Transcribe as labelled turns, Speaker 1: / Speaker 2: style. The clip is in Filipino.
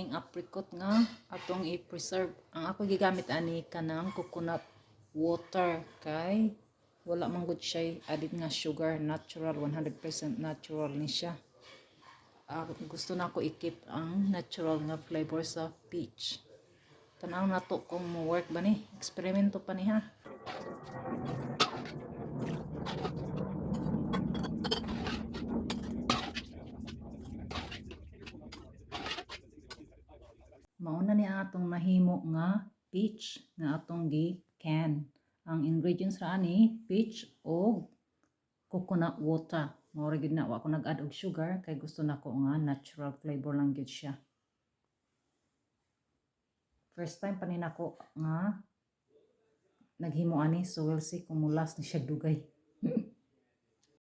Speaker 1: kaning apricot nga atong i-preserve. Ang ako gigamit ani kanang coconut water kay wala man gud siya added nga sugar, natural 100% natural ni siya. Gusto na ko i-keep ang natural nga flavor sa peach. Tanaw na to kung mo work ba ni. Eksperimento pa ni ha. Mauna ni atong nahimo nga peach nga atong gi-can. Ang ingredients ra ani peach o coconut water. Mao ra gid na wa ko nag-add og sugar kay gusto nako nga natural flavor lang gid siya. First time pa ni nako nga naghimo ani so we'll see kung mulas ni siya dugay.